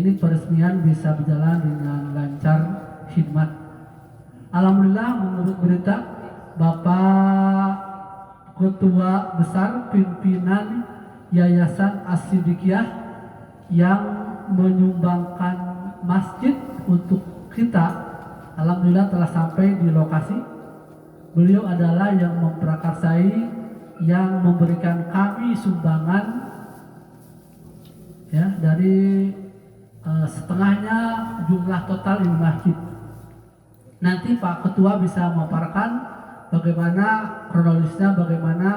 ini peresmian bisa berjalan dengan lancar khidmat. Alhamdulillah, menurut berita Bapak Ketua Besar Pimpinan Yayasan As-Siddiqiyah yang menyumbangkan masjid untuk kita, alhamdulillah telah sampai di lokasi. Beliau adalah yang memprakarsai, yang memberikan kami sumbangan ya dari setengahnya jumlah total ini masjid. Nanti Pak Ketua bisa memaparkan bagaimana kronologisnya, bagaimana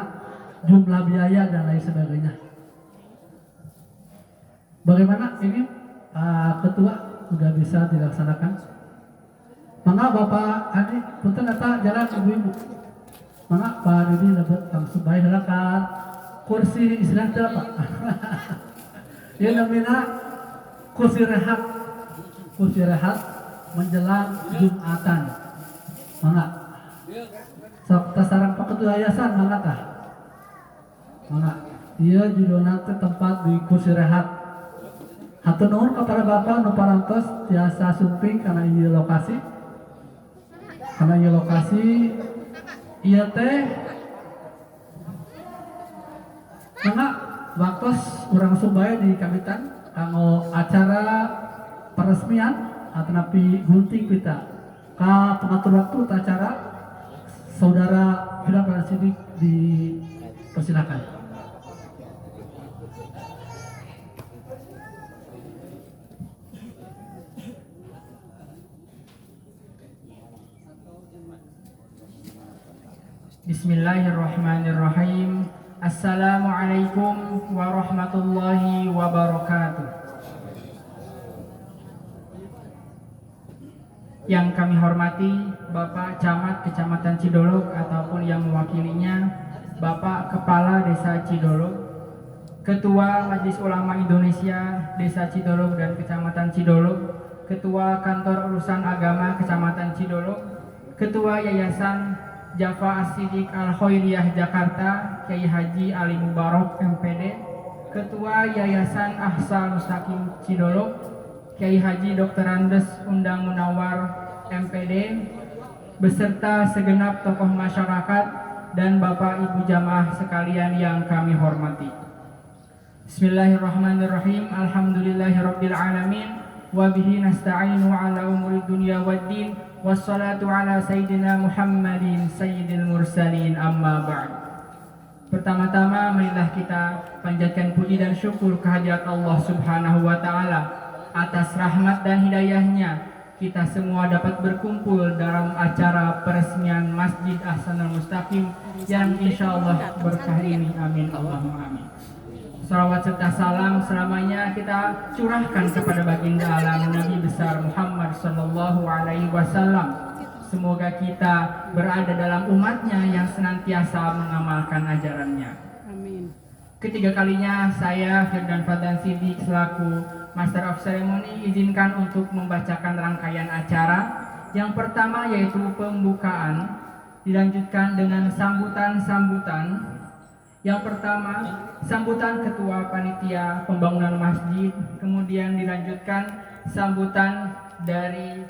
jumlah biaya dan lain sebagainya. Bagaimana ini Pak Ketua sudah bisa dilaksanakan? Mangga Bapak Adi, punten eta jalan ibu-ibu. Mangga Pak Didi dapat langsung baik silakan. Kursi istirahat Pak. Ya namanya kursi rehat. Kursi rehat menjelang Jumatan. Mangga. Sok tasarang Pak Ketua Yayasan mangga tah. Mangga. Ieu judulna teh tempat di kursi rehat. Hatur nuhun kepada Bapak nu parantos tiasa sumping karena ieu lokasi. Karena ieu lokasi ieu teh mangga waktos urang Sumbae di Kamitan kanggo acara peresmian atanapi gunting pita ka pengatur waktu acara saudara Hilal Sidik dipersilakan. Bismillahirrahmanirrahim. Assalamualaikum warahmatullahi wabarakatuh. Yang kami hormati Bapak Camat Kecamatan Cidolog ataupun yang mewakilinya, Bapak Kepala Desa Cidolog, Ketua Majelis Ulama Indonesia Desa Cidolog dan Kecamatan Cidolog, Ketua Kantor Urusan Agama Kecamatan Cidolog, Ketua Yayasan Jafa As-Siddiq Al-Khairiyah Jakarta Kiai Haji Ali Mubarok MPD, Ketua Yayasan Ahsan Mustaqim Cidolog Kiai Haji Dr. Andes Undang Munawar MPD, beserta segenap tokoh masyarakat dan Bapak Ibu jamaah sekalian yang kami hormati. Bismillahirrahmanirrahim. Alhamdulillahirabbil alamin wa bihi nasta'inu ala umuri dunya waddin. Wassalatu ala sayyidina Muhammadin sayyidil mursalin, amma ba'd. Pertama-tama marilah kita panjatkan puji dan syukur kehadirat Allah Subhanahu wa taala atas rahmat dan hidayahnya kita semua dapat berkumpul dalam acara peresmian Masjid Ahsanul Mustaqim yang insyaallah berkah ini, amin Allahumma amin. Salawat serta salam selamanya kita curahkan kepada baginda alam Nabi besar Muhammad sallallahu alaihi wasallam. Semoga kita berada dalam umatnya yang senantiasa mengamalkan ajarannya. Amin. Ketiga kalinya saya Firdan Fadlan Siddiq selaku Master of Ceremony izinkan untuk membacakan rangkaian acara. Yang pertama yaitu pembukaan, dilanjutkan dengan sambutan-sambutan. Yang pertama, sambutan Ketua Panitia Pembangunan Masjid, kemudian dilanjutkan sambutan dari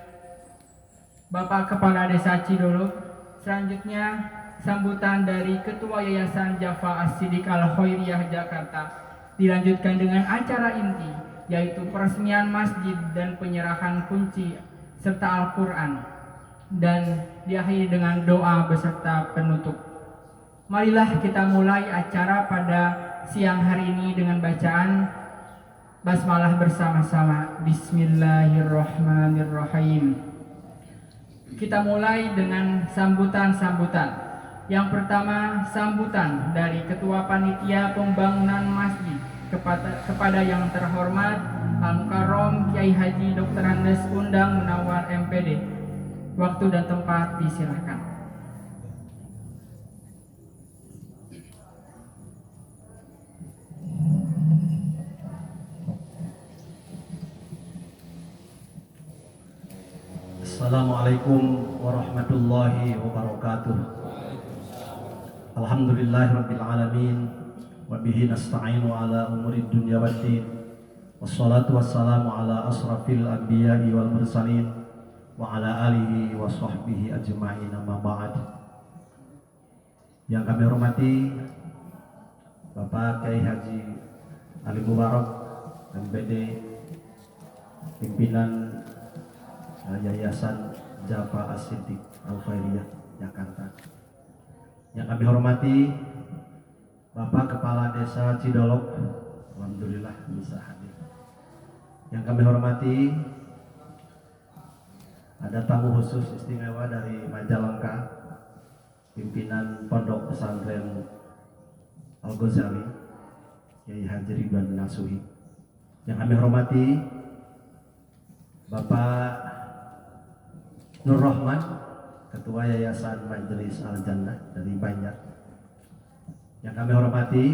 Bapak Kepala Desa Cidolog, selanjutnya sambutan dari Ketua Yayasan Jafa As-Siddiq Al-Khairiyah Jakarta, dilanjutkan dengan acara inti, yaitu peresmian masjid dan penyerahan kunci serta Al-Quran, dan diakhiri dengan doa beserta penutup. Marilah kita mulai acara pada siang hari ini dengan bacaan basmalah bersama-sama. Bismillahirrahmanirrahim. Kita mulai dengan sambutan-sambutan. Yang pertama, sambutan dari Ketua Panitia Pembangunan Masjid kepada yang terhormat Al-Mukarrom Kiai Haji Dr. Andes Undang Munawar MPD. Waktu dan tempat disilahkan. Assalamualaikum warahmatullahi wabarakatuh. Alhamdulillahirabbil alamin wa bihi nasta'inu ala umuri dunya waddin. Wassalatu wassalamu ala asrafil anbiya'i wal mursalin wa ala alihi wa sahbihi ajma'in, amma ba'd. Yang kami hormati Bapak Kiai Haji Ali Mubarak MPD, pimpinan Yayasan Jafa As-Siddiq Al-Khairiyah Jakarta. Yang kami hormati Bapak Kepala Desa Cidolog, alhamdulillah bisa hadir. Yang kami hormati ada tamu khusus istimewa dari Majalengka, pimpinan Pondok Pesantren Al-Ghazali, Kiai Haji Ridwan Nasuhi. Yang kami hormati Bapak Nur Rahman, Ketua Yayasan Majelis Al-Jannah dari Banjar. Yang kami hormati,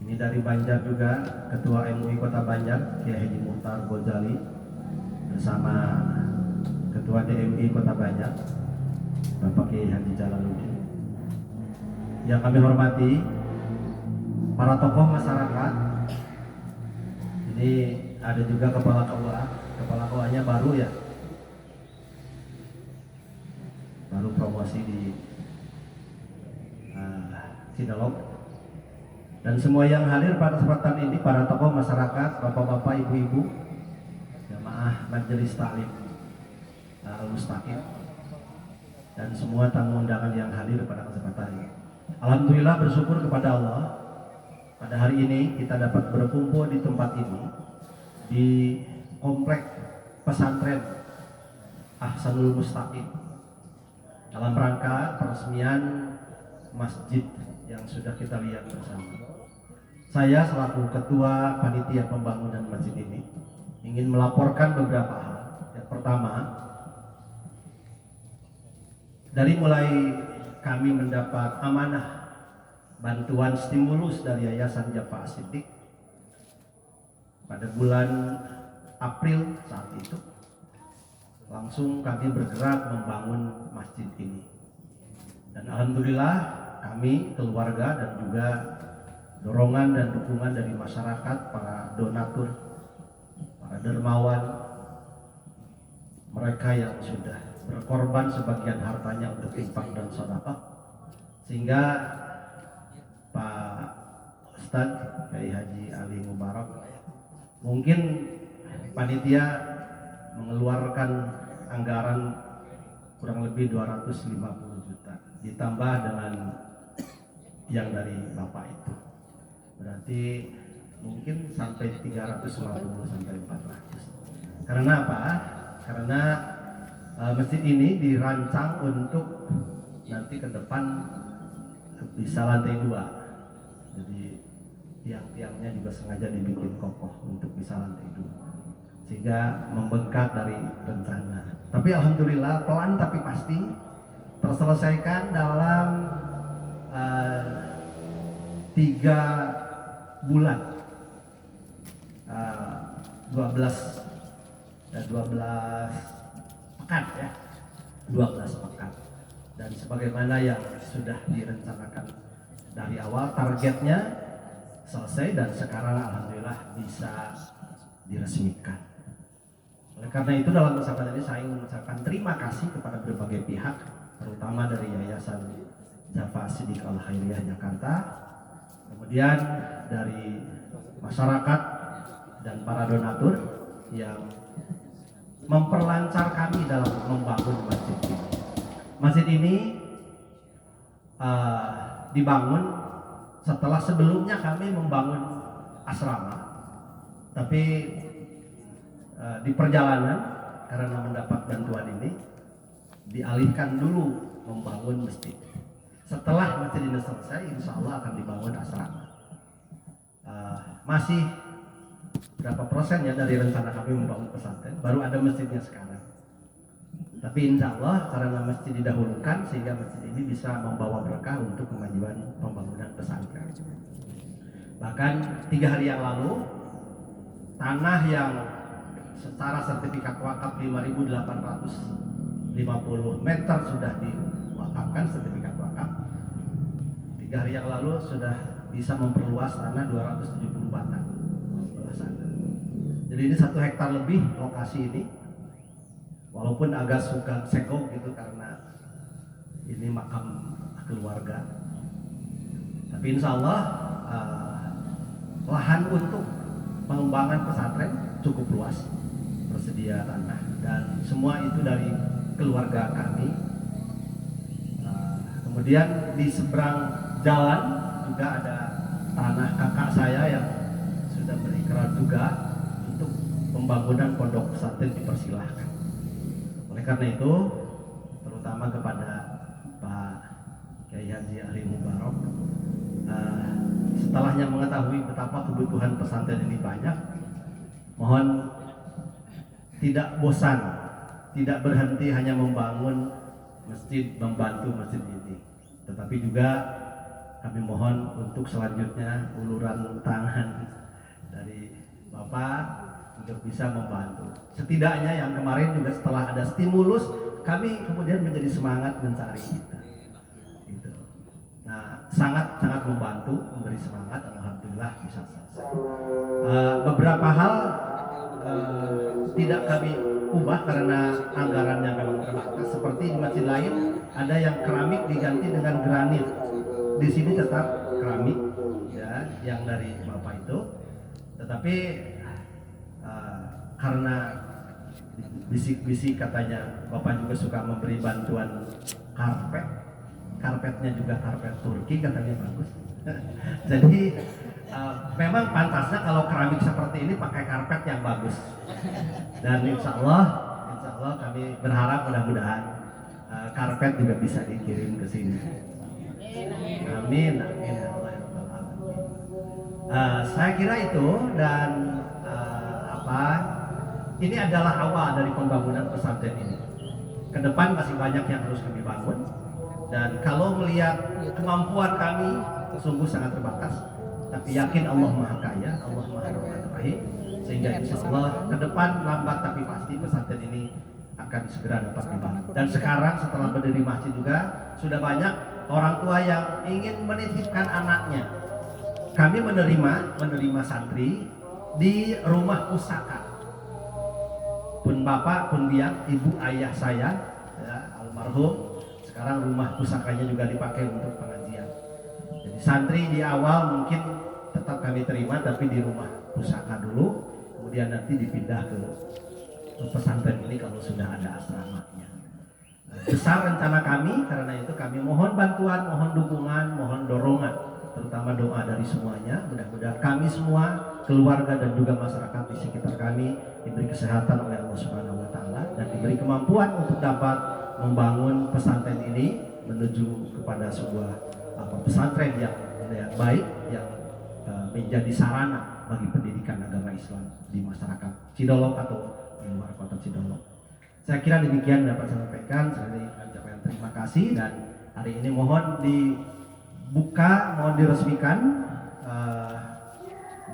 ini dari Banjar juga, Ketua MUI Kota Banjar, Kiai Haji Muhtar Ghazali, bersama Ketua DMI Kota Banjar, Bapak Kiai Haji Jalaluddin. Yang kami hormati para tokoh masyarakat. Ini ada juga kepala KUA-nya baru ya, baru promosi di Cidolog. Dan semua yang hadir pada kesempatan ini, para tokoh masyarakat, bapak-bapak, ibu-ibu, jamaah Majelis Taklim Al-Mustaqim, dan semua tamu undangan yang hadir pada kesempatan ini. Alhamdulillah, bersyukur kepada Allah, pada hari ini kita dapat berkumpul di tempat ini, di komplek pesantren Ahsanul Mustaqim, dalam rangka peresmian masjid yang sudah kita lihat bersama. Saya selaku Ketua Panitia Pembangunan Masjid ini ingin melaporkan beberapa hal. Yang pertama, dari mulai kami mendapat amanah bantuan stimulus dari Yayasan Jafa As-Siddiq pada bulan April saat itu, langsung kami bergerak membangun masjid ini. Dan alhamdulillah kami, keluarga, dan juga dorongan dan dukungan dari masyarakat, para donatur, para dermawan, mereka yang sudah berkorban sebagian hartanya untuk infak dan sedekah, sehingga Pak Ustadz Kiai Haji Ali Mubarak, mungkin panitia mengeluarkan anggaran kurang lebih 250 juta, ditambah dengan yang dari Bapak itu, berarti mungkin sampai 350 sampai 400. Karena apa? Karena masjid ini dirancang untuk nanti ke depan bisa lantai 2. Jadi tiang-tiangnya juga sengaja dibikin kokoh untuk bisa lantai 2, sehingga membengkak dari rencana. Tapi alhamdulillah pelan tapi pasti terselesaikan dalam 3 bulan, 12 pekan ya, 12 pekan. Dan sebagaimana yang sudah direncanakan dari awal, targetnya selesai dan sekarang alhamdulillah bisa diresmikan. Oleh karena itu, dalam kesempatan ini saya mengucapkan terima kasih kepada berbagai pihak, terutama dari Yayasan Jafa As-Siddiq Al-Khairiyah Jakarta, kemudian dari masyarakat dan para donatur yang memperlancar kami dalam membangun masjid ini. Masjid ini dibangun setelah sebelumnya kami membangun asrama, tapi di perjalanan karena mendapat bantuan ini dialihkan dulu membangun masjid. Setelah masjid ini selesai, insya Allah akan dibangun asrama. Masih berapa persen ya dari rencana kami membangun pesantren, baru ada masjidnya sekarang. Tapi insya Allah karena masjid didahulukan, sehingga masjid ini bisa membawa berkah untuk kemajuan pembangunan pesantren. Bahkan 3 hari yang lalu, tanah yang secara sertifikat wakaf 5.850 meter sudah diwakafkan, sertifikat wakaf. 3 hari yang lalu sudah bisa memperluas tanah 270 batang. Jadi ini 1 hektar lebih lokasi ini, walaupun agak suka sekong gitu karena ini makam keluarga. Tapi insya Allah lahan untuk pengembangan pesantren cukup luas, tersedia tanah, dan semua itu dari keluarga kami. Kemudian di seberang jalan juga ada tanah kakak saya yang sudah berikrar juga untuk pembangunan pondok pesantren dipersilahkan. Oleh karena itu, terutama kepada Pak Kiai Haji Ali Mubarok, setelahnya mengetahui betapa kebutuhan pesantren ini banyak, mohon tidak bosan, tidak berhenti hanya membangun masjid, membantu masjid ini, tetapi juga kami mohon untuk selanjutnya uluran tangan dari Bapak untuk bisa membantu. Setidaknya yang kemarin juga setelah ada stimulus, kami kemudian menjadi semangat mencari kita. Gitu. Nah, sangat membantu, memberi semangat. Alhamdulillah bisa selesai. Beberapa hal tidak kami ubah karena anggaran yang memang terbatas. Seperti di masjid lain ada yang keramik diganti dengan granit. Di sini tetap keramik, ya, yang dari Bapak itu. Tetapi karena bisik-bisik katanya Bapak juga suka memberi bantuan karpetnya juga karpet Turki, katanya bagus. Jadi memang pantasnya kalau keramik seperti ini pakai karpet yang bagus. Dan insya Allah kami berharap mudah-mudahan karpet juga bisa dikirim ke sini. Amin, amin. Saya kira itu, dan ini adalah awal dari pembangunan pesantren ini. Ke depan masih banyak yang harus kami bangun, dan kalau melihat kemampuan kami sungguh sangat terbatas, tapi yakin Allah Maha Kaya, Allah Maha Rahim, sehingga insya Allah ke depan lambat tapi pasti pesantren ini akan segera dapat dibangun. Dan sekarang setelah berdiri masjid juga sudah banyak orang tua yang ingin menitipkan anaknya. Kami menerima santri di rumah pusaka. Pun bapak, pun biang, ibu ayah saya, ya, almarhum, sekarang rumah pusakanya juga dipakai untuk pengajian. Jadi santri di awal mungkin tetap kami terima, tapi di rumah pusaka dulu, kemudian nanti dipindah ke pesantren ini kalau sudah ada asramanya. Besar rencana kami, karena itu kami mohon bantuan, mohon dukungan, mohon dorongan, terutama doa dari semuanya. Mudah-mudahan kami semua, keluarga dan juga masyarakat di sekitar kami diberi kesehatan oleh Allah Subhanahu wa taala dan diberi kemampuan untuk dapat membangun pesantren ini menuju kepada sebuah pesantren yang baik, yang menjadi sarana bagi pendidikan agama Islam di masyarakat Cidolog atau di luar kota Cidolog. Saya kira demikian dapat saya sampaikan. Saya ucapkan terima kasih, dan hari ini mohon dibuka, mohon diresmikan,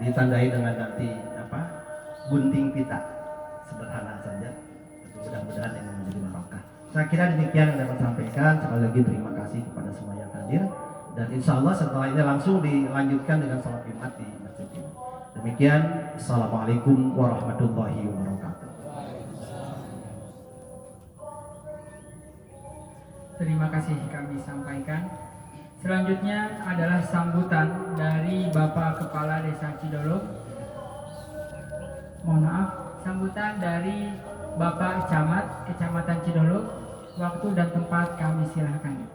ditandai dengan nanti gunting pita, sederhana saja, tapi mudah-mudahan ini menjadi barokah. Saya kira demikian yang dapat sampaikan. Sekali lagi terima kasih kepada semua yang hadir, dan insya Allah setelah ini langsung dilanjutkan dengan salat Jumat di masjid ini. Demikian, assalamualaikum warahmatullahi wabarakatuh. Terima kasih kami sampaikan. Selanjutnya adalah sambutan dari Bapak Kepala Desa Cidolog. Mohon maaf, sambutan dari Bapak Camat Kecamatan Cidolog. Waktu dan tempat kami silakan.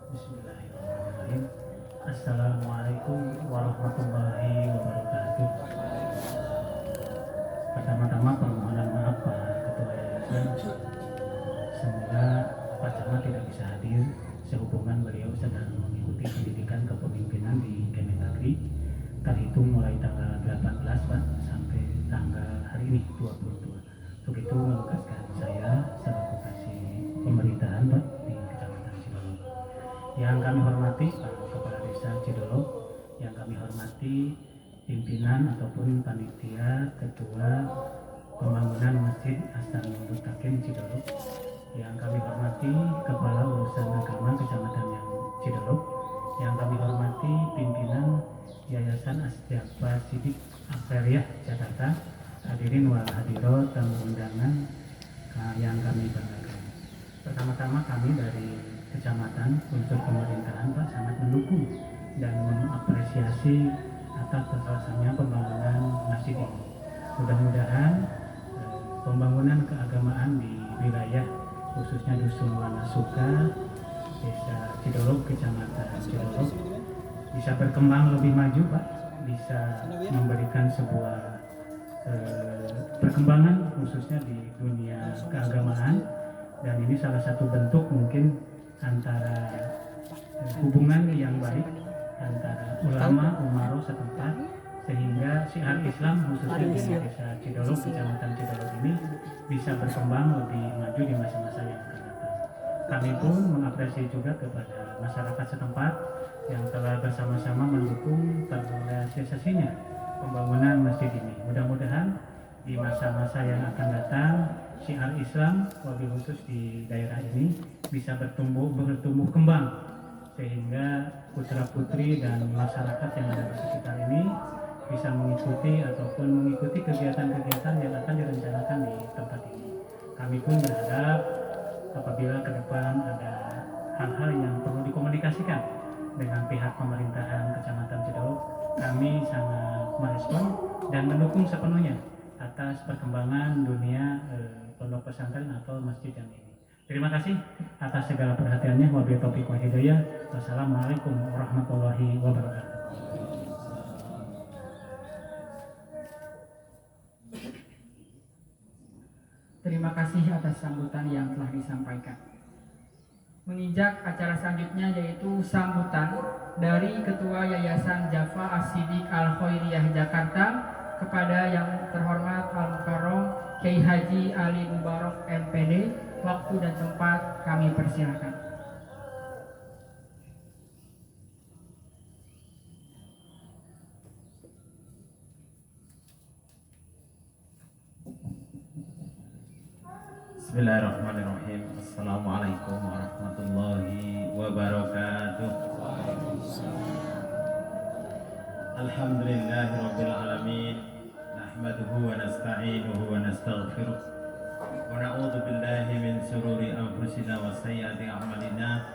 Bismillahirrahmanirrahim. Assalamualaikum warahmatullahi wabarakatuh. Pertama-tama permohonan maaf Pak Ketua Yayasan, semoga Pak Camat tidak bisa hadir sehubungan beliau sedang mengikuti pendidikan kepemimpinan di Kemendagri terhitung mulai tanggal 18 Pak sampai tanggal hari ini 22. Untuk itu menugaskan saya selaku kasih pemerintahan Pak di Kecamatan Cidolog. Yang kami hormati Pak Kepala Desa Cidolog, yang kami hormati pimpinan ataupun panitia ketua pembangunan Masjid Hasanul Mustaqim Cidolog, yang kami hadirin wal hadirat tamu undangan yang kami banggakan. Pertama-tama kami dari kecamatan unsur pemerintahan Pak sangat mendukung dan mengapresiasi atas terselesainya pembangunan masjid ini. Mudah-mudahan pembangunan keagamaan di wilayah khususnya Dusun Wanasuka, Desa Cidolog, Kecamatan Cidolog bisa berkembang lebih maju Pak, bisa memberikan sebuah perkembangan khususnya di dunia keagamaan, dan ini salah satu bentuk mungkin antara hubungan yang baik antara ulama umaro setempat, sehingga syiar Islam khususnya di Desa Cidolog, Kecamatan Cidolog ini bisa berkembang lebih maju di masa-masa yang akan datang. Kami pun mengapresiasi juga kepada masyarakat setempat yang telah bersama-sama mendukung terrealisasinya pembangunan masjid ini. Mudah-mudahan di masa-masa yang akan datang syiar Islam wabil khusus di daerah ini bisa bertumbuh kembang, sehingga putra-putri dan masyarakat yang ada di sekitar ini bisa mengikuti ataupun mengikuti kegiatan-kegiatan yang akan direncanakan di tempat ini. Kami pun berharap apabila ke depan ada hal-hal yang perlu dikomunikasikan dengan pihak pemerintahan Kecamatan Cidolog, kami sangat merespon dan mendukung sepenuhnya atas perkembangan dunia pondok pesantren atau masjid yang ini. Terima kasih atas segala perhatiannya. Wabillahi taufiq wal hidayah. Wassalamualaikum warahmatullahi wabarakatuh. Terima kasih atas sambutan yang telah disampaikan. Menginjak acara selanjutnya yaitu sambutan dari Ketua Yayasan Jafa As-Siddiq Al-Khairiyah Jakarta kepada yang terhormat Al-Mukarram Kiai Haji Ali Mubarak MPD. Waktu dan tempat kami persilakan. Bismillahirrahmanirrahim. Assalamualaikum warahmatullahi wabarakatuh. Alhamdulillahirabbil alamin. Nahmaduhu wa nasta'inuhu wa nastaghfiruh. Wa na'udzu billahi min shururi anfusina wa sayyiati a'malina.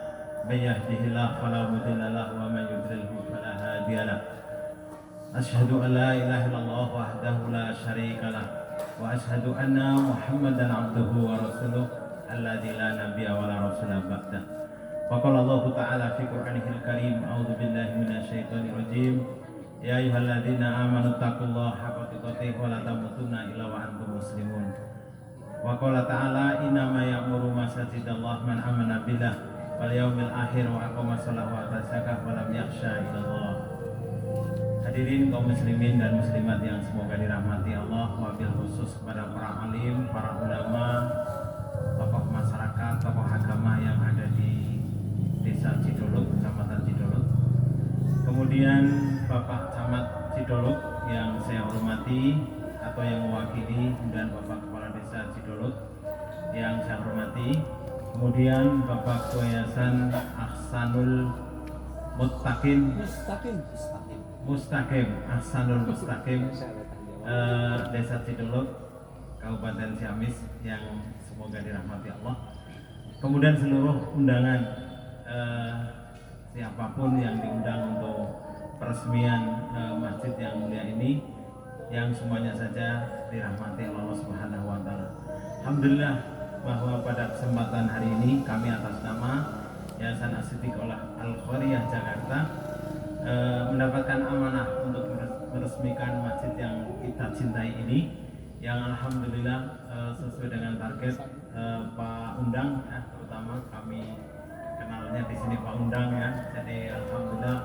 May yahdihillahu fala mudilla lahu wa may yudlilhu fala hadiya lahu. Asyhadu an la ilaha illallah wahdahu la syarika lahu. Wa ashhadu anna Muhammadan abduhu wa rasuluh alladzi la nabiyya wa la rasula ba'da. Wa qala Allah ta'ala fi Qur'anihil Karim, a'udzu billahi minasyaitonir rajim. Ya ayyuhalladzina amanu taqullaha haqqa tuqatih wa la tamutunna illa wa antum muslimun. Wa qala ta'ala innama ya'muru masajidallah man amana billah wal yaumil akhir wa aqama shalah wa ata zakah wa lam yakhsha illallah. Hadirin kaum muslimin dan muslimat yang semoga dirahmati Allah, wabil khusus kepada para alim, para ulama, tokoh masyarakat, tokoh agama yang ada di Desa Cidolog, Kecamatan Cidolog. Kemudian Bapak Camat Cidolog yang saya hormati atau yang mewakili, dan Bapak Kepala Desa Cidolog yang saya hormati. Kemudian Bapak Ketua Yayasan Ahsanul Ahsanul Mustaqim Desa Cidolog, Kabupaten Ciamis yang semoga dirahmati Allah. Kemudian seluruh undangan, siapapun yang diundang untuk peresmian masjid yang mulia ini, yang semuanya saja dirahmati Allah Subhanahu wa taala. Alhamdulillah bahwa pada kesempatan hari ini kami atas nama Yayasan As-Siddiq Al-Khairiyah Jakarta mendapatkan amanah untuk meresmikan masjid yang kita cintai ini, yang alhamdulillah sesuai dengan target Pak Undang ya, terutama kami kenalnya di sini Pak Undang ya. Jadi alhamdulillah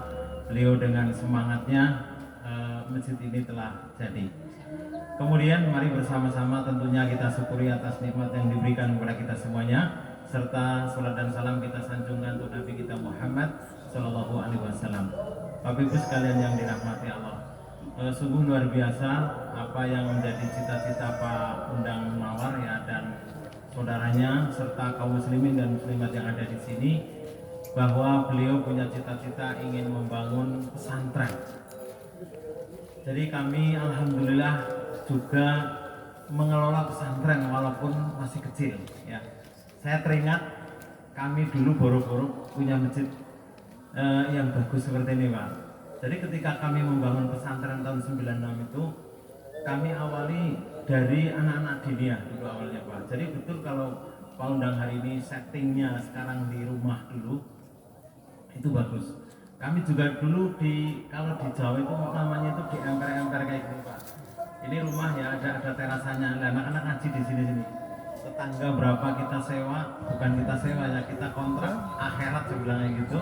beliau dengan semangatnya masjid ini telah jadi. Kemudian mari bersama-sama tentunya kita syukuri atas nikmat yang diberikan kepada kita semuanya, serta salat dan salam kita sanjungkan untuk Nabi kita Muhammad Sallallahu Alaihi Wasallam. Bapak Ibu sekalian yang dirahmati Allah, sungguh luar biasa apa yang menjadi cita-cita Pak Undang Mawar ya, dan saudaranya serta kaum muslimin dan muslimat yang ada di sini, bahwa beliau punya cita-cita ingin membangun pesantren. Jadi kami alhamdulillah juga mengelola pesantren walaupun masih kecil ya. Saya teringat kami dulu boro-boro punya masjid yang bagus seperti ini Pak. Jadi ketika kami membangun pesantren tahun 96 itu kami awali dari anak-anak dinia dulu awalnya Pak. Jadi betul kalau Pak Undang hari ini settingnya sekarang di rumah dulu itu bagus. Kami juga dulu kalau di Jawa itu namanya itu di emper-emper kayak gitu Pak. Ini rumah ya ada terasanya. Nah, anak-anak ngaji di sini. Tetangga berapa kita sewa, bukan kita sewa ya, kita kontrak akhirat sebilangnya gitu.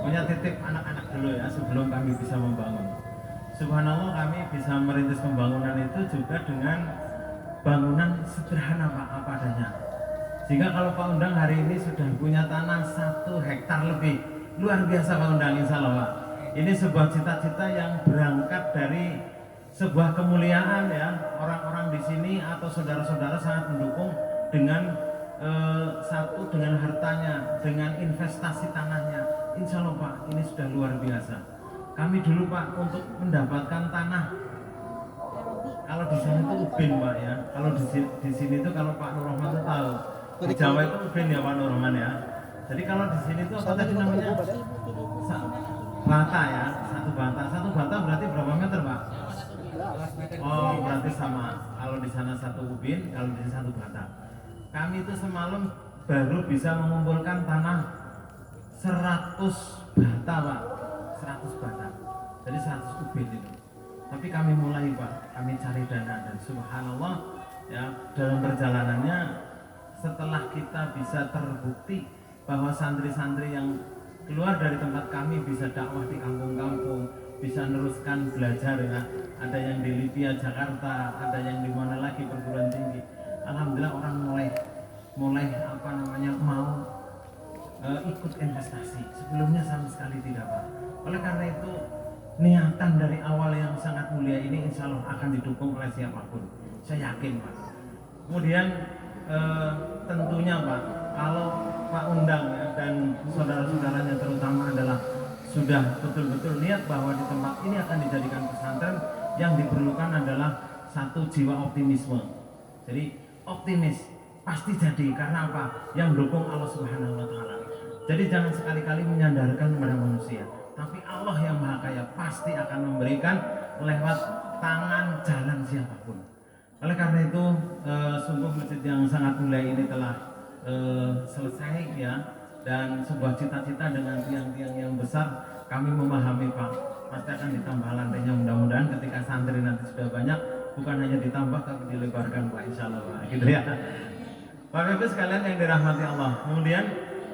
Punya titip anak-anak dulu ya sebelum kami bisa membangun. Subhanallah kami bisa merintis pembangunan itu juga dengan bangunan sederhana Pak, apa adanya. Sehingga kalau Pak Undang hari ini sudah punya tanah 1 hektar lebih, luar biasa Pak Undang insya Allah Pak. Ini sebuah cita-cita yang berangkat dari sebuah kemuliaan ya, orang-orang di sini atau saudara-saudara sangat mendukung dengan satu dengan hartanya, dengan investasi tanahnya. Insya Allah Pak, ini sudah luar biasa. Kami dulu Pak untuk mendapatkan tanah, kalau di sana itu ubin Pak ya, kalau di sini itu kalau Pak Nur Rahman itu tahu, di Jawa itu ubin ya Pak Nur Rahman ya. Jadi kalau di sini itu apa tadi namanya? Bata ya, 1 bata. 1 bata berarti berapa meter Pak? Oh berarti sama. Kalau di sana 1 ubin, kalau di sini 1 bata. Kami itu semalam baru bisa mengumpulkan tanah 100 bata Pak, 100 bata. Jadi 100 ubin itu. Tapi kami mulai Pak, kami cari dana dan subhanallah ya dalam perjalanannya setelah kita bisa terbukti bahwa santri-santri yang keluar dari tempat kami bisa dakwah di kampung-kampung, bisa meneruskan belajar ya. Ada yang di Libya, Jakarta, ada yang di mana lagi perguruan tinggi. Alhamdulillah orang mulai apa namanya mau ikut investasi. Sebelumnya sama sekali tidak Pak. Oleh karena itu niatan dari awal yang sangat mulia ini insya Allah akan didukung oleh siapapun. Saya yakin Pak. Kemudian tentunya Pak, kalau Pak Undang ya, dan saudara-saudaranya terutama adalah sudah betul-betul niat bahwa di tempat ini akan dijadikan pesantren, yang diperlukan adalah satu jiwa optimisme. Jadi optimis pasti jadi, karena apa? Yang dukung Allah Subhanahu wa taala. Jadi jangan sekali-kali menyandarkan kepada manusia, tapi Allah yang Maha Kaya pasti akan memberikan lewat tangan jalan siapapun. Oleh karena itu sungguh masjid yang sangat mulia ini telah selesai ya, dan sebuah cita-cita dengan tiang-tiang yang besar. Kami memahami Pak, pasti akan ditambah lantainya, mudah-mudahan ketika santri nanti sudah banyak bukan hanya ditambah tapi dilebarkan Pak, insya Allah Pak, gitu ya. Bapak Ibu sekalian yang dirahmati Allah, kemudian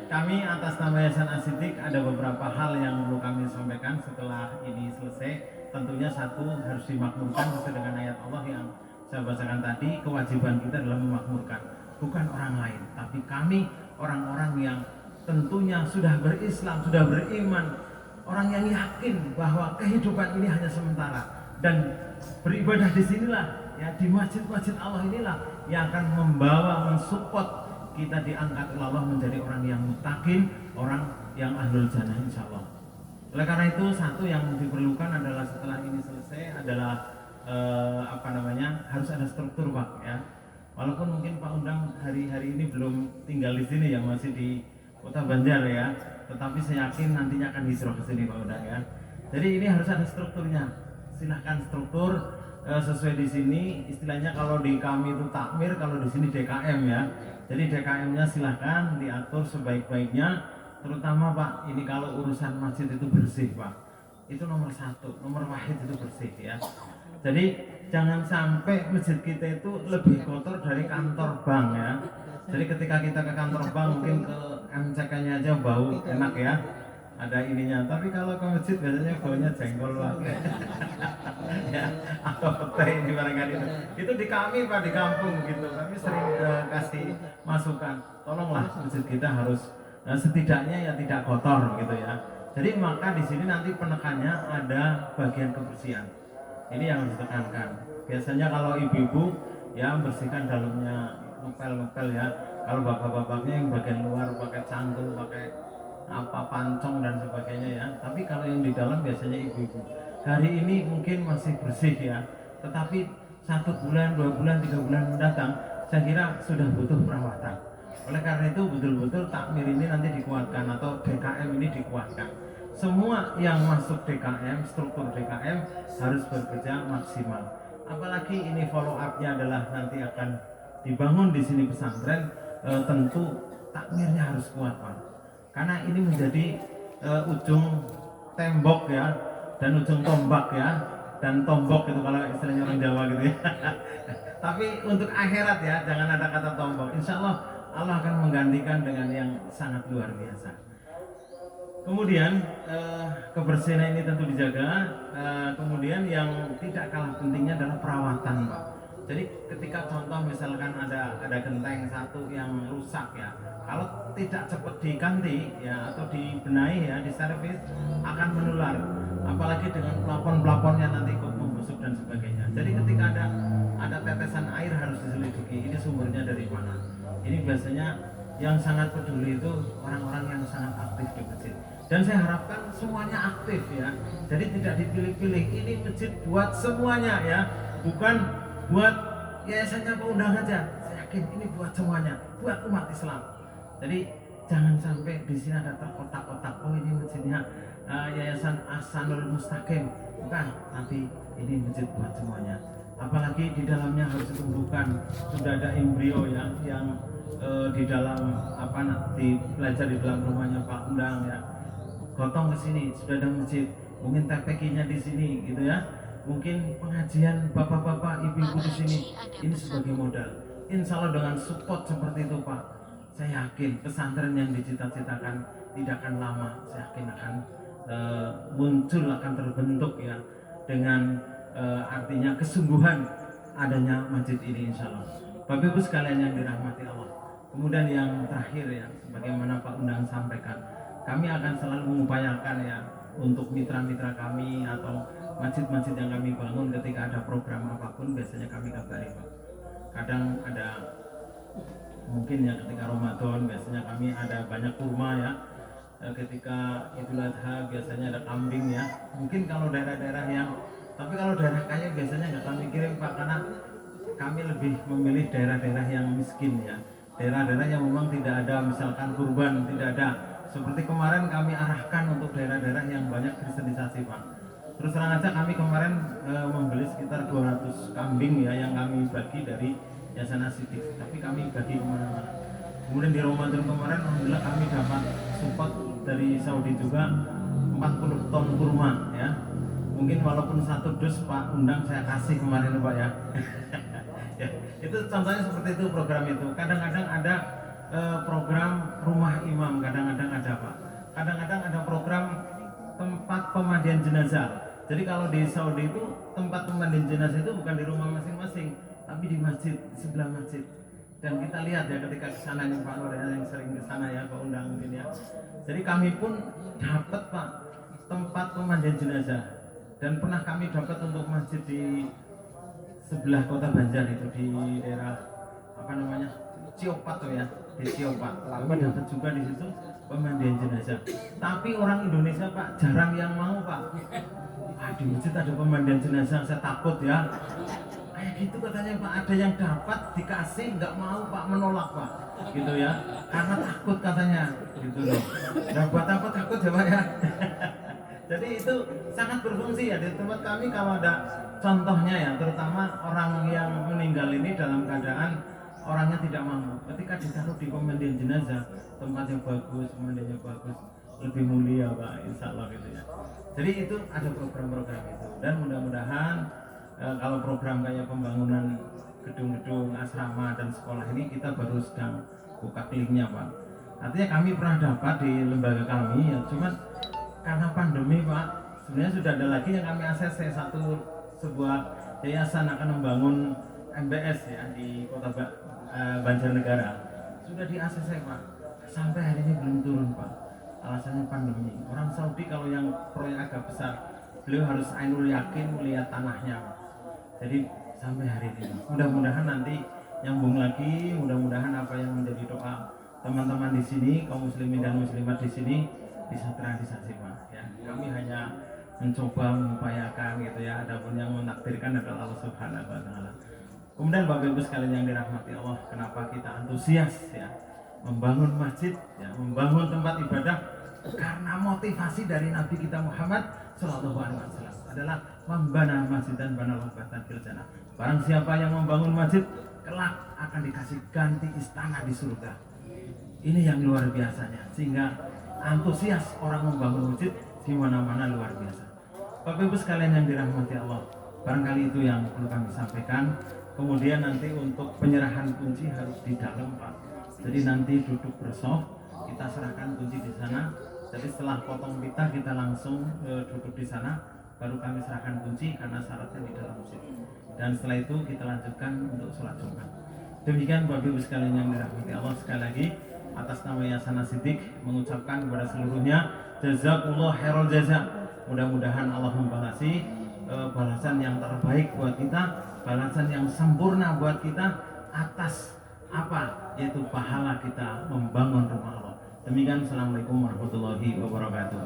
kami atas nama Yayasan As-Siddiq ada beberapa hal yang perlu kami sampaikan setelah ini selesai. Tentunya satu harus dimakmurkan sesuai dengan ayat Allah yang saya bacakan tadi. Kewajiban kita adalah memakmurkan, bukan orang lain, tapi kami orang-orang yang tentunya sudah berislam, sudah beriman, orang yang yakin bahwa kehidupan ini hanya sementara, dan beribadah di sinilah ya, di masjid-masjid Allah inilah yang akan membawa, mensupport kita diangkat oleh Allah menjadi orang yang muttaqin, orang yang ahlul jannah insya Allah. Oleh karena itu satu yang diperlukan adalah setelah ini selesai adalah harus ada struktur Pak ya. Walaupun mungkin Pak Undang hari-hari ini belum tinggal di sini ya, masih di Kota Banjar ya, tetapi saya yakin nantinya akan hijrah ke sini Pak Undang ya. Jadi ini harus ada strukturnya. Silahkan struktur sesuai di sini, istilahnya kalau di kami itu takmir, kalau di sini DKM ya. Jadi DKM-nya silahkan diatur sebaik-baiknya, terutama Pak, ini kalau urusan masjid itu bersih Pak, itu nomor 1, nomor wahid itu bersih ya. Jadi jangan sampai masjid kita itu lebih kotor dari kantor bank ya. Jadi ketika kita ke kantor bank mungkin ke MCK-nya aja bau enak ya, ada ininya. Tapi kalau ke masjid biasanya baunya jengkol Pak. Ya, atau teh ini barangkali itu di kami Pak, di kampung gitu. Kami sering kasih masukan, tolonglah masjid kita harus setidaknya ya tidak kotor gitu ya. Jadi maka di sini nanti penekannya ada bagian kebersihan. Ini yang harus ditekankan. Biasanya kalau ibu-ibu ya bersihkan dalamnya, ngepel-ngepel ya. Kalau bapak-bapaknya yang bagian luar pakai cangkul, pakai apa pancong dan sebagainya ya. Tapi kalau yang di dalam biasanya ibu-ibu. Hari ini mungkin masih bersih ya, tetapi 1 bulan, 2 bulan, 3 bulan mendatang, saya kira sudah butuh perawatan. Oleh karena itu betul-betul takmir ini nanti dikuatkan atau DKM ini dikuatkan. Semua yang masuk DKM, struktur DKM harus bekerja maksimal. Apalagi ini follow up-nya adalah nanti akan dibangun di sini pesantren, tentu takmirnya harus kuat Pak. Karena ini menjadi ujung tembok ya, dan ujung tombak ya, dan tombok itu kalau istilahnya orang Jawa gitu ya. Tapi untuk akhirat ya, jangan ada kata tombok. Insya Allah Allah akan menggantikan dengan yang sangat luar biasa. Kemudian kebersihan ini tentu dijaga. Kemudian yang tidak kalah pentingnya adalah perawatan Pak. Jadi ketika contoh misalkan ada genteng satu yang rusak ya, kalau tidak cepat diganti ya atau dibenahi ya, diservis, akan menular. Apalagi dengan plafon-plafonnya nanti ikut membusuk dan sebagainya. Jadi ketika ada tetesan air harus diselidiki, ini sumbernya dari mana. Ini biasanya yang sangat peduli itu orang-orang yang sangat aktif di masjid. Dan saya harapkan semuanya aktif ya. Jadi tidak dipilih-pilih. Ini masjid buat semuanya ya, bukan buat yayasannya Paundang aja. Saya yakin ini buat semuanya, buat umat Islam. Jadi jangan sampai di sini ada terkotak-kotak. Oh ini masjidnya Yayasan Ahsanul Mustaqim, bukan. Nanti ini masjid buat semuanya. Apalagi di dalamnya harus ditumbuhkan. Sudah ada embrio ya yang di dalam belajar di dalam rumahnya Pak Undang ya. Gotong ke sini sudah ada masjid. Mungkin TPK-nya di sini gitu ya. Mungkin pengajian bapak-bapak, ibu-ibu di sini, ini sebagai modal. Insya Allah dengan support seperti itu Pak, saya yakin pesantren yang dicita-citakan tidak akan lama. Saya yakin akan muncul, akan terbentuk ya, dengan artinya kesungguhan adanya masjid ini insya Allah. Bapak Ibu sekalian yang dirahmati Allah. Kemudian yang terakhir ya, sebagaimana Pak Undang sampaikan, kami akan selalu mengupayakan ya untuk mitra-mitra kami atau masjid-masjid yang kami bangun, ketika ada program apapun biasanya kami kabari Pak. Kadang ada mungkin ya ketika Ramadan biasanya kami ada banyak kurma ya. Ketika Idul Adha biasanya ada kambing ya. Mungkin kalau daerah-daerah yang, tapi kalau daerah kaya biasanya nggak kami kirim Pak, karena kami lebih memilih daerah-daerah yang miskin ya. Daerah-daerah yang memang tidak ada misalkan kurban, tidak ada. Seperti kemarin kami arahkan untuk daerah-daerah yang banyak kristenisasi Pak. Terus terang aja kami kemarin membeli sekitar 200 kambing ya yang kami bagi dari Yayasan Asidik, tapi kami bagi kemana-mana. Kemudian di Ramadan kemarin alhamdulillah kami dapat support dari Saudi juga 40 ton kurma ya. Mungkin walaupun 1 dus Pak Undang saya kasih kemarin Pak ya. Ya, itu contohnya seperti itu program itu. Kadang-kadang ada program rumah imam, kadang-kadang ada Pak. Kadang-kadang ada program tempat pemandian jenazah. Jadi kalau di Saudi itu tempat pemandian jenazah itu bukan di rumah masing-masing, tapi di masjid, di sebelah masjid. Dan kita lihat ya ketika ke sana nih Pak Nur yang sering ke sana ya Pak Undang mungkin ya. Jadi kami pun dapat Pak tempat pemandian jenazah. Dan pernah kami dapat untuk masjid di sebelah kota Banjar itu di daerah apa namanya Ciopat tuh ya, di Ciopat. Kami dapat juga di situ pemandian jenazah. Tapi orang Indonesia Pak jarang yang mau Pak. Di masjid ada pemandian jenazah, saya takut ya. Kayak gitu katanya Pak, ada yang dapat dikasih nggak mau Pak, menolak Pak, gitu ya. Karena takut katanya, gitu loh. Nah buat apa takut ya Pak ya? Jadi itu sangat berfungsi ya di tempat kami. Kalau ada contohnya ya, terutama orang yang meninggal ini dalam keadaan orangnya tidak mampu, ketika ditaruh di pemandian jenazah, tempatnya bagus, pemandiannya bagus, lebih mulia Pak, insya Allah gitu ya. Jadi itu ada program-program itu, dan mudah-mudahan kalau program kayak pembangunan gedung-gedung asrama dan sekolah ini kita baru sedang buka linknya Pak. Artinya kami pernah dapat di lembaga kami ya, cuman karena pandemi Pak, sebenarnya sudah ada lagi yang kami ACC, sebuah yayasan akan membangun MBS ya di kota Banjarnegara. Sudah di ACC Pak, sampai hari ini belum turun Pak. Alasannya pandemi. Orang Saudi kalau yang proyek agak besar, beliau harus ainul yakin melihat tanahnya Pak. Jadi sampai hari ini mudah-mudahan nanti nyambung lagi, mudah-mudahan apa yang menjadi doa teman-teman di sini, kaum muslimin dan muslimat di sini bisa terrealisasi Pak ya. Kami hanya mencoba mengupayakan gitu ya. Adapun yang menakdirkan adalah Allah Subhanahu wa taala. Kemudian Bapak Ibu sekalian yang dirahmati Allah, kenapa kita antusias ya membangun masjid, ya, membangun tempat ibadah? Karena motivasi dari Nabi kita Muhammad Shallallahu Alaihi Wasallam adalah membana masjid dan bana batan fil jannah. Barang siapa yang membangun masjid, kelak akan dikasih ganti istana di surga. Ini yang luar biasanya, sehingga antusias orang membangun masjid di mana-mana luar biasa. Bapak Ibu sekalian yang dirahmati Allah, barangkali itu yang perlu kami sampaikan. Kemudian nanti untuk penyerahan kunci harus di dalam Pak. Jadi nanti duduk bersaf, kita serahkan kunci di sana. Jadi setelah potong pita kita langsung duduk di sana, baru kami serahkan kunci karena syaratnya di dalam masjid. Dan setelah itu kita lanjutkan untuk sholat Jumat. Demikian Bapak Ibu sekalian yang dirahmati Allah, sekali lagi atas nama Yayasan As-Siddiq mengucapkan kepada seluruhnya jazakumullah khairul jaza. Mudah-mudahan Allah membalasi balasan yang terbaik buat kita, balasan yang sempurna buat kita atas apa? Yaitu pahala kita membangun rumah Allah. Demikian, Assalamualaikum warahmatullahi wabarakatuh.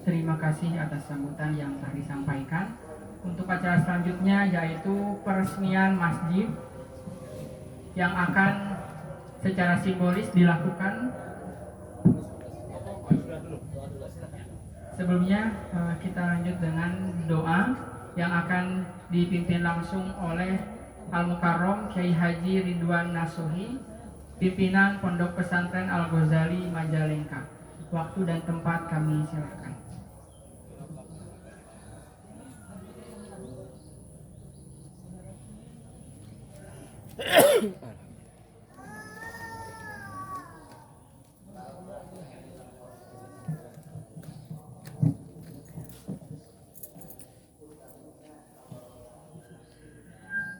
Terima kasih atas sambutan yang telah disampaikan. Untuk acara selanjutnya yaitu peresmian masjid yang akan secara simbolis dilakukan. Sebelumnya kita lanjut dengan doa yang akan dipimpin langsung oleh Al-Mukarram Kiai Haji Ridwan Nasuhi, pimpinan Pondok Pesantren Al-Ghazali Majalengka. Waktu dan tempat kami silakan.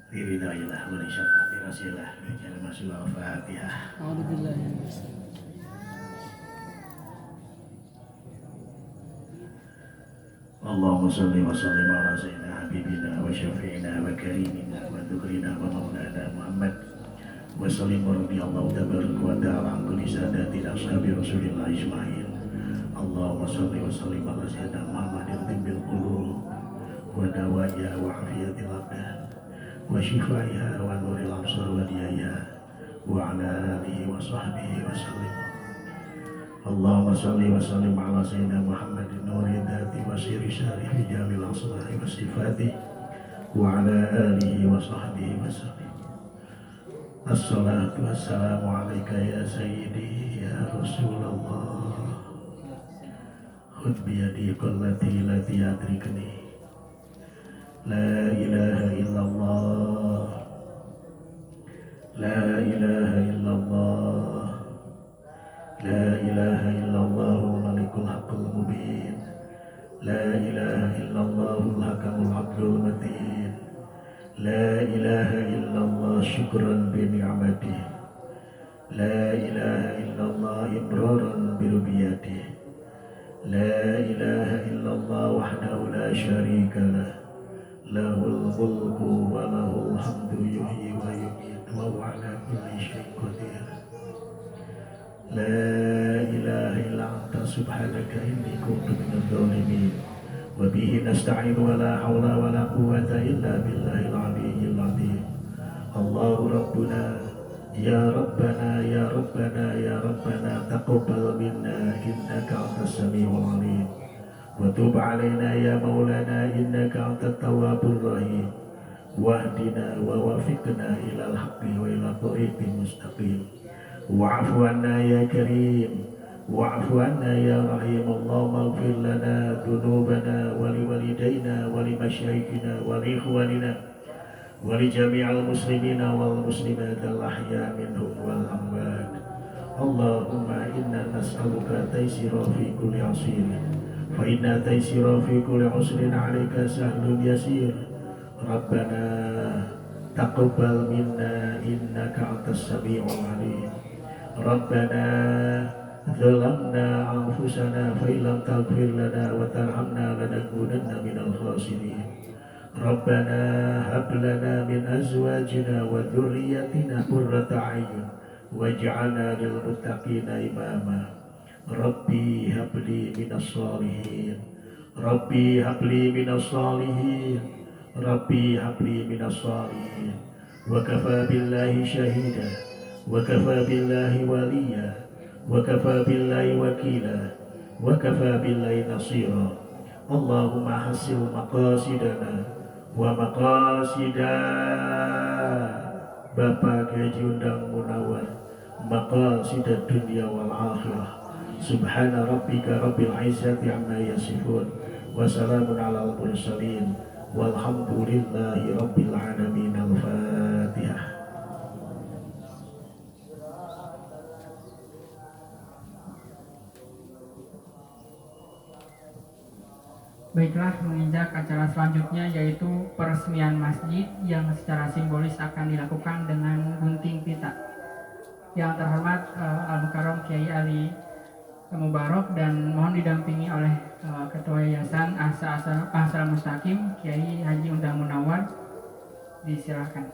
Biridailah wa li syafaati rasilah bi kalimatil Fatihah. Allahumma salli wa sallim ala sayyidina habibina wa syafi'ina wa karimina wa dhukrina wa maulana Muhammad wa sallim wa radiyallahu tabaraka wa ta'ala an kulli sadati ashabi Rasulillah ajma'in. Allahumma salli wa sallim ala sayyidina Muhammadin tibbil qulub wa dawaiha wa afiyatil abdan wa shifaiha wa nuril absar wa diyaiha wa ala alihi wa sahbihi wa sallim. Allahumma salli wa sallim ala sayyidina Muhammadin nuri dhati wa siri syarih fi jamil asma'i wa sifati wa ala alihi wa sahbihi wa sallim. Assalatu wassalamu alaika ya sayyidi ya Rasulullah. Khud biyadi qallati lati adrikni. La ilaha illallah. La ilaha illallah. La ilaha illallahul malikul haqqul mubin. La ilaha illallahul hakamul abdul matin. La ilaha illallah syukran bi ni'matih. La ilaha illallah ibraran bi rububiyatih. La ilaha illallah wahdahu la syarika lah. Lahul mulku wa lahul hamdu yuhyi wa yumiitu wa huwa ala kulli syai'in qadir. La ilaha illa anta subhanaka inni kuntu minadh dhalimin. Wa bihi nasta'in wa la hawla wa la quwwata illa billahil aliyyil azim. Allahu rabbuna ya rabbana ya rabbana ya rabbana taqabbal minna innaka antas samiul alim. Wa tub alaina ya maulana innaka antat tawwabur rahim. Wahdina wa wafiqna ilal haqqi wa ila thariqil mustaqim. Wa'fu anna ya karim, wa'fu anna ya rahim. Allahumma ighfir lana dhunubana wa liwalidayna wa limasyayikhina wa liikhwanina wa li jami'il muslimina wal muslimat al ahya minhum wal amwat. Allahumma inna nas'aluka taysira fi kulli 'asirin fa inna taysira fi kulli 'usrin 'alaika sahlun yasir. Rabbana taqabbal minna innaka antas sami'ul 'alim. Rabbana zalamna anfusana fa illam taghfir lana wa tarhamna lanakunanna minal khasirin. Rabbana hab lana min azwajina wa dhurriyyatina qurrata a'yun waj'alna lil muttaqina imama. Rabbi habli minas salihin, Rabbi habli minas salihin, Rabbi habli minas salihin. Wa kafa billahi syahida, wa kafa billahi waliya, wa kafa billahi wakila, wa kafa billahi nasira. Allahumma hasil maqasidana wa maqasida Bapak Haji Undang Munawar, maqasida dunia wal akhirah. Subhana rabbika rabbil izzati amma yasifun, wa salamun alal mursalin, walhamdulillahi rabbil alamin. Al-Fatihah. Baiklah, menginjak acara selanjutnya yaitu peresmian masjid yang secara simbolis akan dilakukan dengan gunting pita. Yang terhormat Al-Mukarram Kiai Ali Mubarok dan mohon didampingi oleh Ketua Yayasan Ahsa Mustaqim Kiai Haji Undang Munawar. Disilahkan.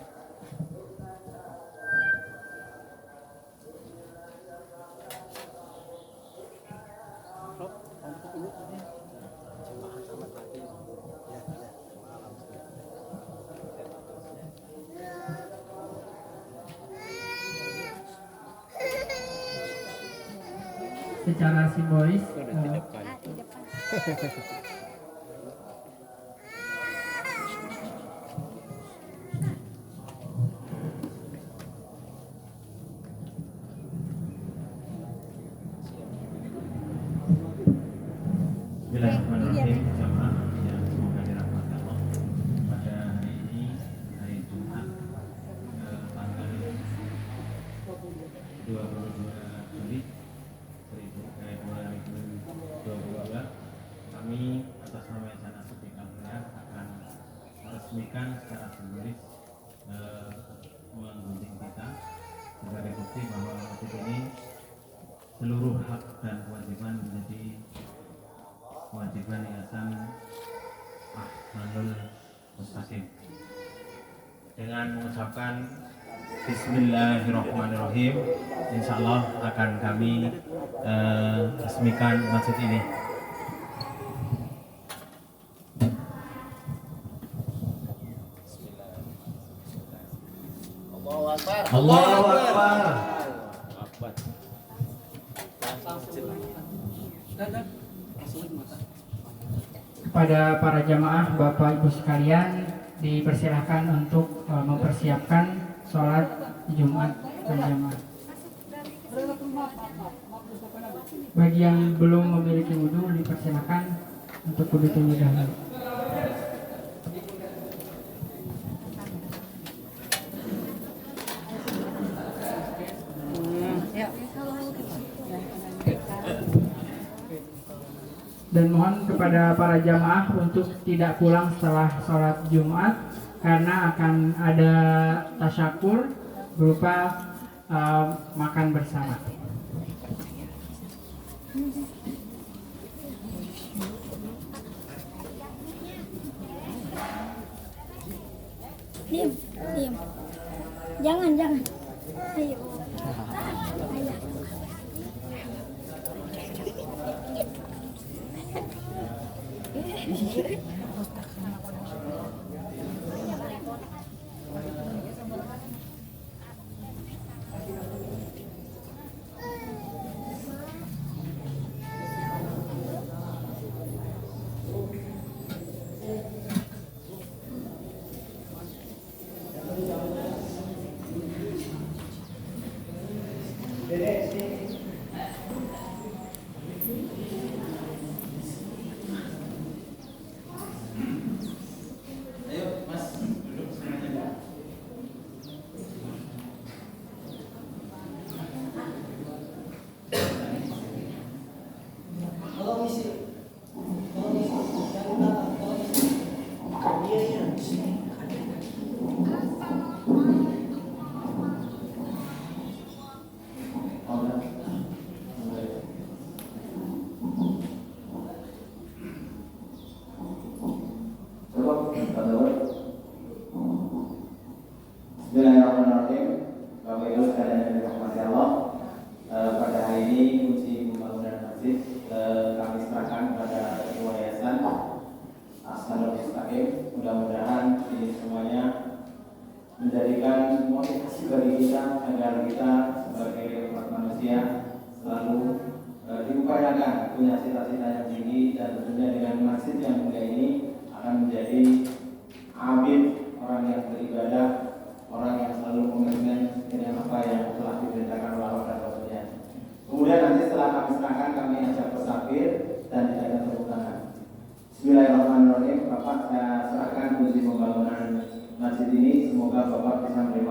Secara simbolis Bismillahirrahmanirrahim. Jamaah yang semoga dirahmati Allah. Pada hari ini, hari Jumat, tanggal 22 Juli 2022, kami atas nama Yayasan As-Siddiq Al-Hidayah akan meresmikan secara simbolis menggunting pita sebagai bukti bahwa masjid ini seluruh hak dan kewajiban menjadi kewajiban Yayasan Ahsanul Mustaqim. Dengan mengucapkan Bismillahirrahmanirrahim, insya Allah akan kami resmikan masjid ini. Allahu Akbar. Kepada para jamaah, Bapak Ibu sekalian, dipersilahkan untuk mempersiapkan sholat Jumat berjamaah. Bagi yang belum memiliki wudhu, dipersilahkan untuk wudhu terlebih dahulu. Dan mohon kepada para jamaah untuk tidak pulang setelah sholat Jumat karena akan ada tasyakur berupa makan bersama. Diam, diam. Jangan. Ayo. Alhamdulillah agar kita sebagai umat manusia selalu diupayakan punya cita-cita yang tinggi, dan tentunya dengan masjid yang mulia ini akan menjadi abid, orang yang beribadah, orang yang selalu komitmen dengan apa yang telah diperintahkan oleh Allah dan Rasulnya. Kemudian nanti setelah kami serahkan, kami ajak pesakir dan tidak ada tepuk tangan. Bismillahirrahmanirrahim. Bapak, saya serahkan kunci pembangunan masjid ini. Semoga Bapak bisa memberikan